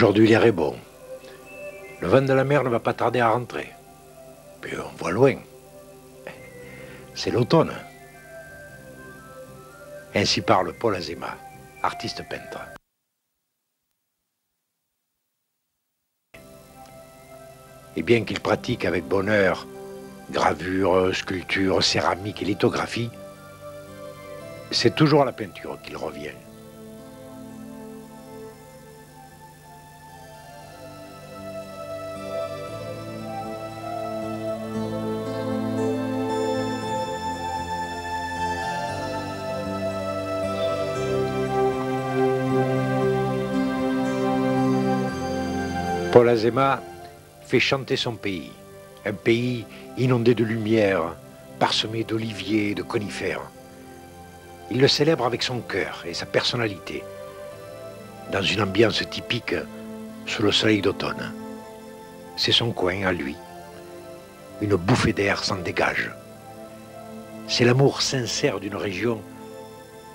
Aujourd'hui, l'air est bon. Le vent de la mer ne va pas tarder à rentrer. Puis on voit loin. C'est l'automne. Ainsi parle Paul Azéma, artiste peintre. Et bien qu'il pratique avec bonheur gravure, sculpture, céramique et lithographie, c'est toujours à la peinture qu'il revient. Paul Azéma fait chanter son pays, un pays inondé de lumière, parsemé d'oliviers et de conifères. Il le célèbre avec son cœur et sa personnalité, dans une ambiance typique sous le soleil d'automne. C'est son coin à lui. Une bouffée d'air s'en dégage. C'est l'amour sincère d'une région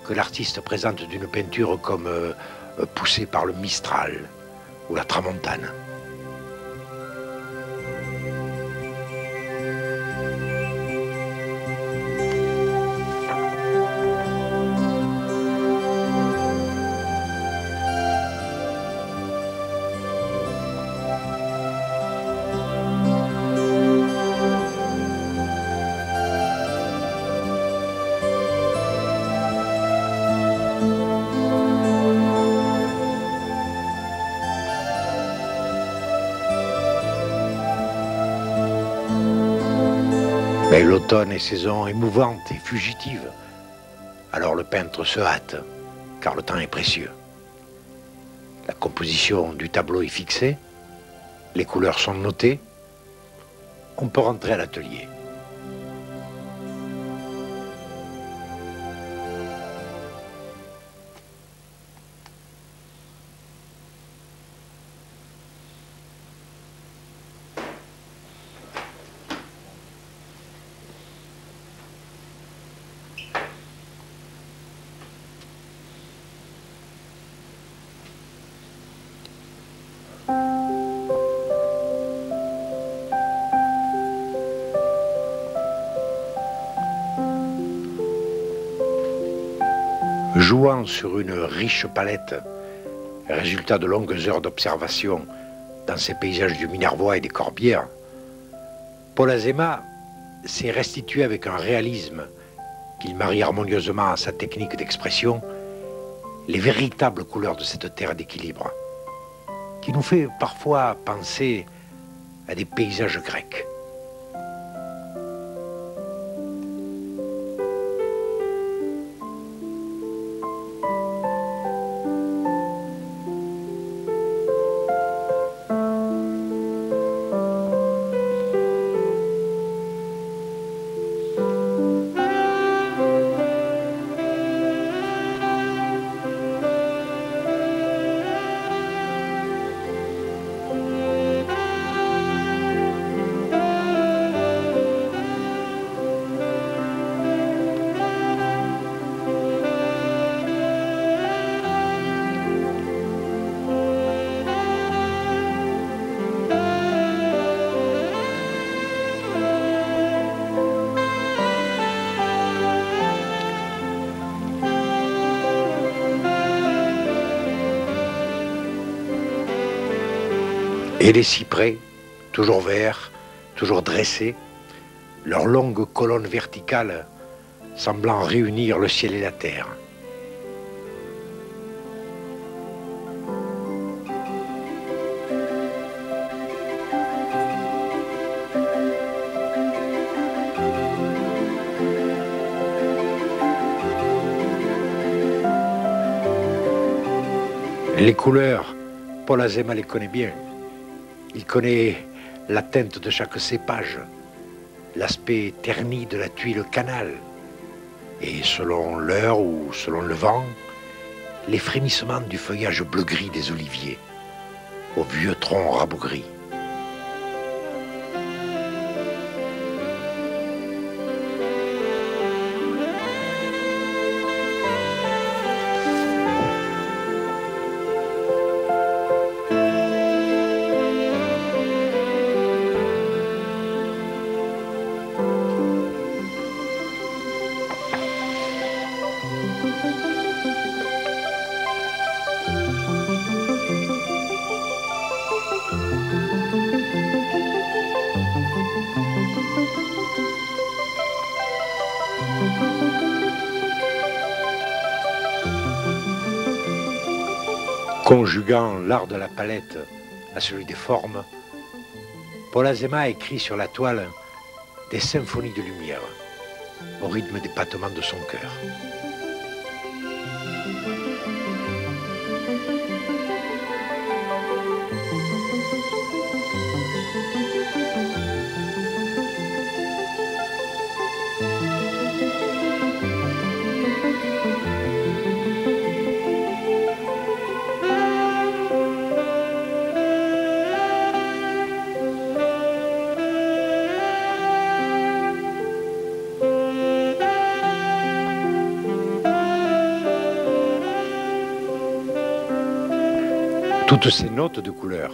que l'artiste présente d'une peinture comme poussée par le Mistral ou la Tramontane. Mais l'automne est saison émouvante et fugitive. Alors le peintre se hâte, car le temps est précieux. La composition du tableau est fixée, les couleurs sont notées, on peut rentrer à l'atelier. Jouant sur une riche palette, résultat de longues heures d'observation dans ces paysages du Minervois et des Corbières, Paul Azéma s'est restitué avec un réalisme qu'il marie harmonieusement à sa technique d'expression, les véritables couleurs de cette terre d'équilibre, qui nous fait parfois penser à des paysages grecs. Et les cyprès, toujours verts, toujours dressés, leurs longues colonnes verticales semblant réunir le ciel et la terre. Les couleurs, Paul Azéma les connaît bien. Il connaît la teinte de chaque cépage, l'aspect terni de la tuile canal, et selon l'heure ou selon le vent, les frémissements du feuillage bleu-gris des oliviers, aux vieux troncs rabougris. Conjuguant l'art de la palette à celui des formes, Paul Azéma écrit sur la toile des symphonies de lumière au rythme des battements de son cœur. Toutes ces notes de couleur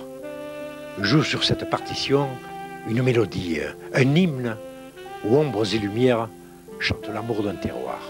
jouent sur cette partition une mélodie, un hymne où ombres et lumières chantent l'amour d'un terroir.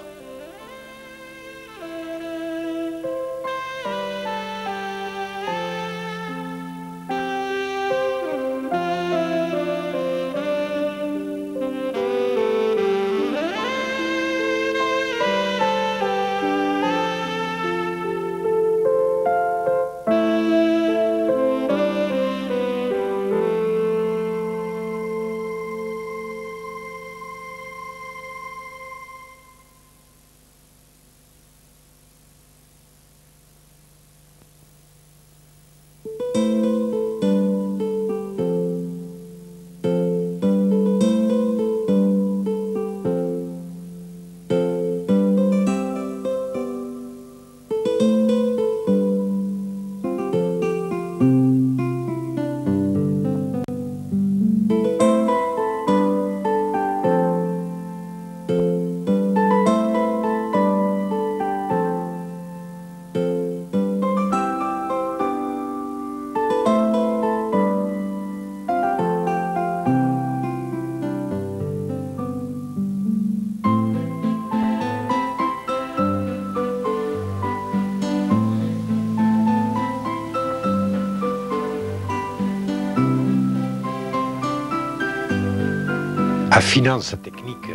Affinant sa technique,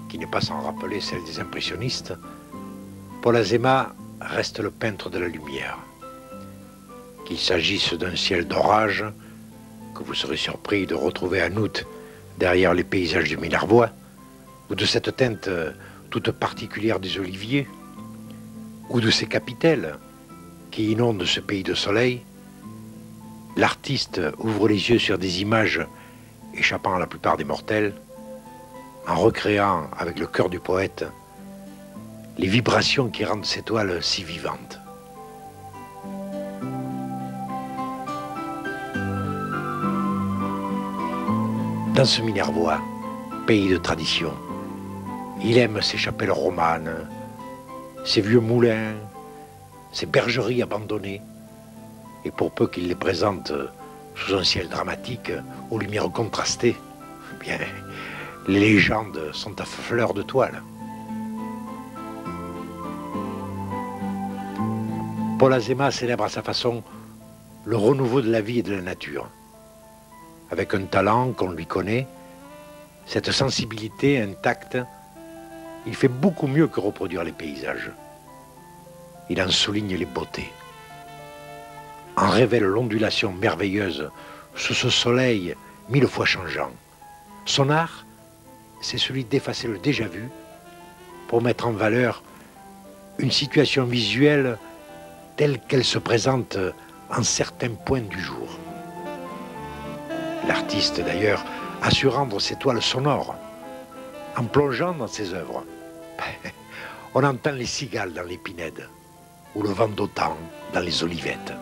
qui n'est pas sans rappeler celle des impressionnistes, Paul Azéma reste le peintre de la lumière. Qu'il s'agisse d'un ciel d'orage, que vous serez surpris de retrouver en août derrière les paysages du Minervois, ou de cette teinte toute particulière des oliviers, ou de ces capitelles qui inondent ce pays de soleil, l'artiste ouvre les yeux sur des images échappant à la plupart des mortels, en recréant avec le cœur du poète les vibrations qui rendent ces toiles si vivantes. Dans ce Minervois, pays de tradition, il aime ses chapelles romanes, ses vieux moulins, ses bergeries abandonnées, et pour peu qu'il les présente sous un ciel dramatique, aux lumières contrastées, bien, les légendes sont à fleur de toile. Paul Azéma célèbre à sa façon le renouveau de la vie et de la nature. Avec un talent qu'on lui connaît, cette sensibilité intacte, il fait beaucoup mieux que reproduire les paysages. Il en souligne les beautés, en révèle l'ondulation merveilleuse sous ce soleil mille fois changeant. Son art, c'est celui d'effacer le déjà vu pour mettre en valeur une situation visuelle telle qu'elle se présente en certains points du jour. L'artiste, d'ailleurs, a su rendre ses toiles sonores en plongeant dans ses œuvres. On entend les cigales dans les pinèdes ou le vent d'automne dans les olivettes.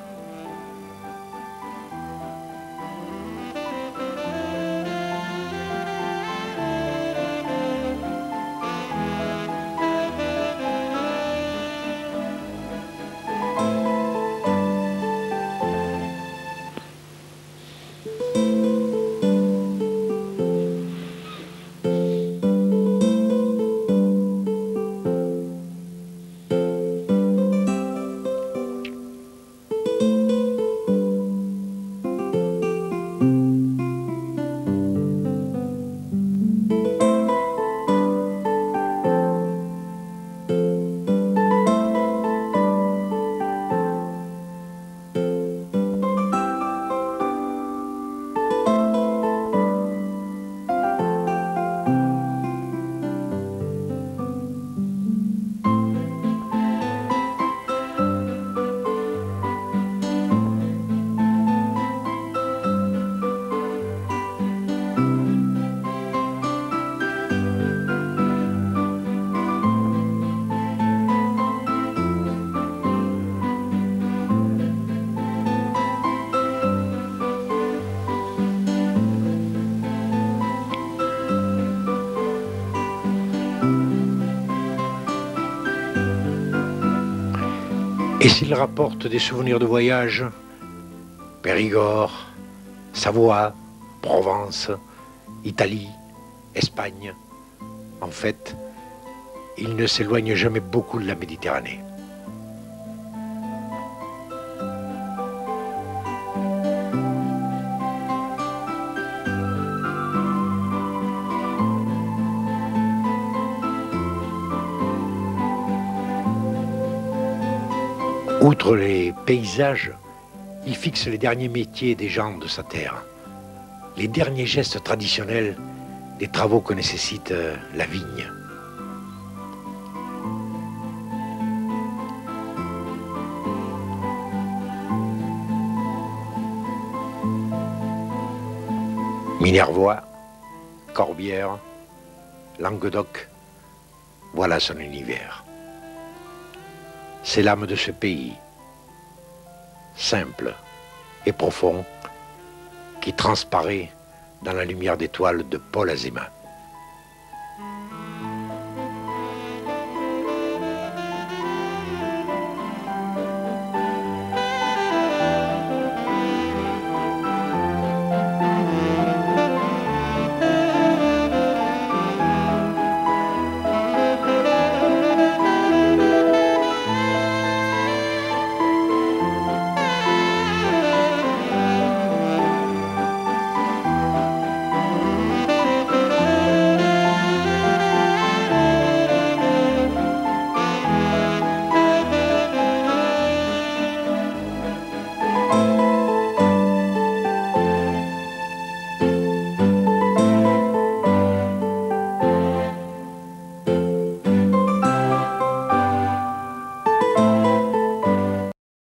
Et s'il rapporte des souvenirs de voyage, Périgord, Savoie, Provence, Italie, Espagne, en fait, il ne s'éloigne jamais beaucoup de la Méditerranée. Outre les paysages, il fixe les derniers métiers des gens de sa terre, les derniers gestes traditionnels des travaux que nécessite la vigne. Minervois, Corbière, Languedoc, voilà son univers. C'est l'âme de ce pays, simple et profond, qui transparaît dans la lumière d'étoiles de Paul Azéma.